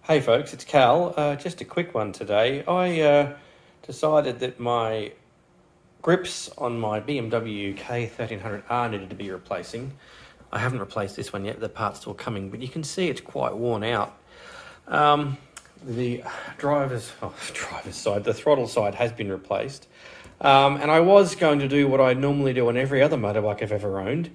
Hey folks, it's Cal. Just a quick one today. I decided that my grips on my BMW K1300R needed to be replacing. I haven't replaced this one yet, the part's still coming, but you can see it's quite worn out. The driver's side, the throttle side has been replaced. And I was going to do what I normally do on every other motorbike I've ever owned,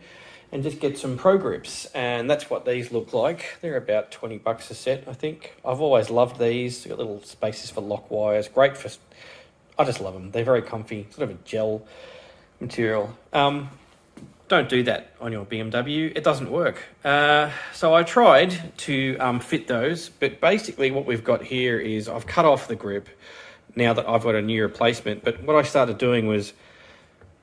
and just get some pro grips, and that's what these look like. They're about 20 bucks a set, I think. I've always loved these. They've got little spaces for lock wires. Great for, I just love them. They're very comfy, sort of a gel material. Don't do that on your BMW. It doesn't work. So I tried to fit those, but basically what we've got here is I've cut off the grip now that I've got a new replacement. But what I started doing was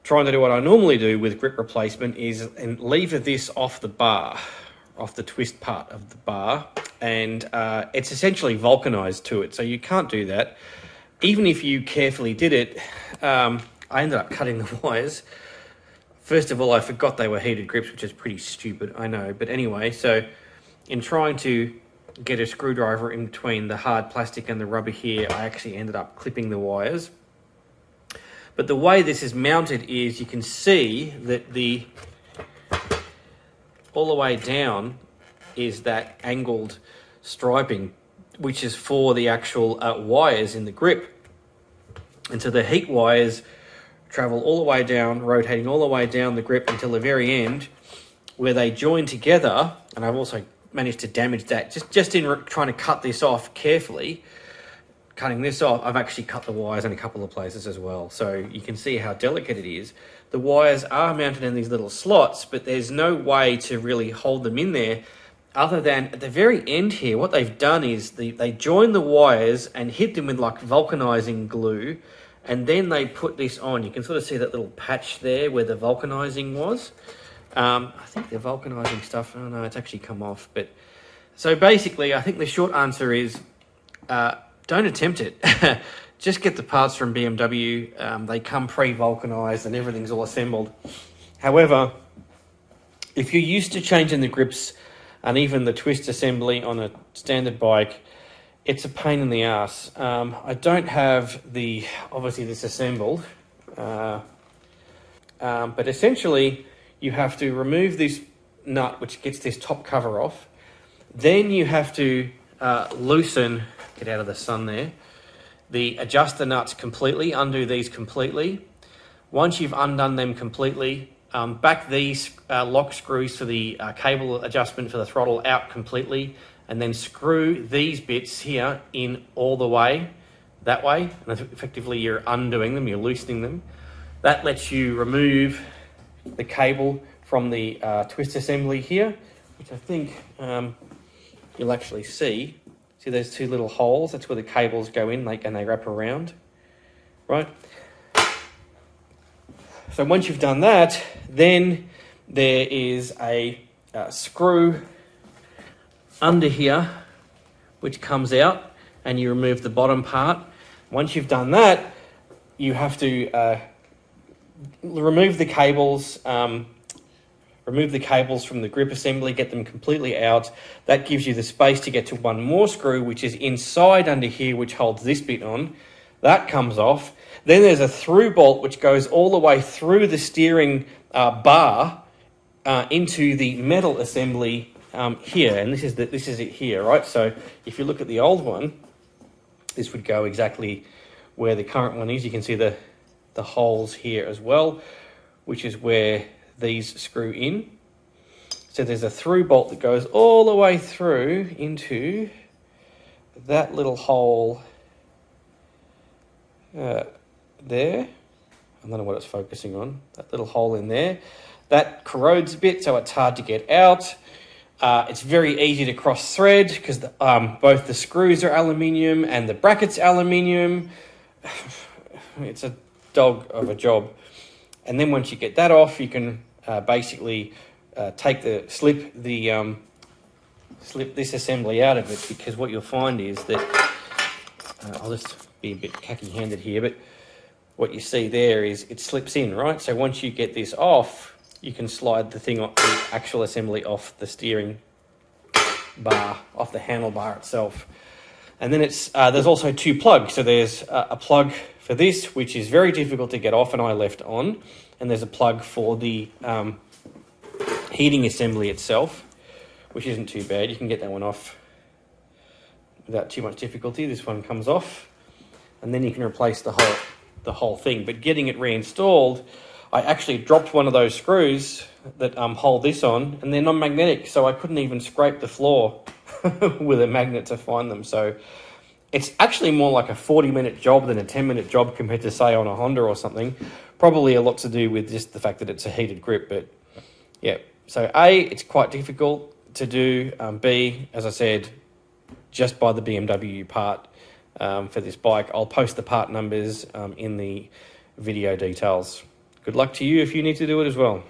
trying to do what I normally do with grip replacement is and lever this off the bar, off the twist part of the bar, and it's essentially vulcanized to it, so you can't do that. Even if you carefully did it, I ended up cutting the wires. First of all, I forgot they were heated grips, which is pretty stupid, I know, but anyway, so in trying to get a screwdriver in between the hard plastic and the rubber here, I actually ended up clipping the wires. But the way this is mounted is you can see that all the way down is that angled striping, which is for the actual wires in the grip. And so the heat wires travel all the way down, rotating all the way down the grip until the very end, where they join together. And I've also managed to damage that just in trying to cut this off carefully. Cutting this off, I've actually cut the wires in a couple of places as well. So you can see how delicate it is. The wires are mounted in these little slots, but there's no way to really hold them in there other than at the very end here, what they've done is they join the wires and hit them with like vulcanizing glue, and then they put this on. You can sort of see that little patch there where the vulcanizing was. I think the vulcanizing stuff, oh no, it's actually come off. But so basically, I think the short answer is, don't attempt it. Just get the parts from BMW. They come pre-vulcanized and everything's all assembled. However, if you're used to changing the grips and even the twist assembly on a standard bike, it's a pain in the ass. I don't have obviously this assembled, but essentially you have to remove this nut which gets this top cover off. Then you have to loosen, get out of the sun there, the adjuster nuts completely, undo these completely. Once you've undone them completely, back these lock screws for the cable adjustment for the throttle out completely, and then screw these bits here in all the way, that way, and effectively you're undoing them, you're loosening them. That lets you remove the cable from the twist assembly here, which I think you'll actually see. See those two little holes? That's where the cables go in, and they wrap around, right? So once you've done that, then there is a screw under here, which comes out, and you remove the bottom part. Once you've done that, you have to remove the cables, from the grip assembly, get them completely out. That gives you the space to get to one more screw, which is inside under here, which holds this bit on. That comes off. Then there's a through bolt, which goes all the way through the steering bar into the metal assembly here. And this is it here, right? So if you look at the old one, this would go exactly where the current one is. You can see the holes here as well, which is where these screw in. So there's a through bolt that goes all the way through into that little hole there. I don't know what it's focusing on. That little hole in there. That corrodes a bit, so it's hard to get out. It's very easy to cross thread because both the screws are aluminium and the bracket's aluminium. It's a dog of a job. And then once you get that off, you can basically slip this assembly out of it, because what you'll find is that, I'll just be a bit khaki-handed here, but what you see there is it slips in, right? So once you get this off, you can slide the actual assembly off the steering bar, off the handlebar itself. And then it's there's also two plugs. So there's a plug for this, which is very difficult to get off, and I left on. And there's a plug for the heating assembly itself, which isn't too bad. You can get that one off without too much difficulty. This one comes off, and then you can replace the whole thing. But getting it reinstalled, I actually dropped one of those screws that hold this on, and they're non-magnetic, so I couldn't even scrape the floor with a magnet to find them. So it's actually more like a 40-minute job than a 10-minute job compared to, say, on a Honda or something. Probably a lot to do with just the fact that it's a heated grip. But yeah, so A, it's quite difficult to do. B, as I said, just buy the BMW part for this bike. I'll post the part numbers in the video details. Good luck to you if you need to do it as well.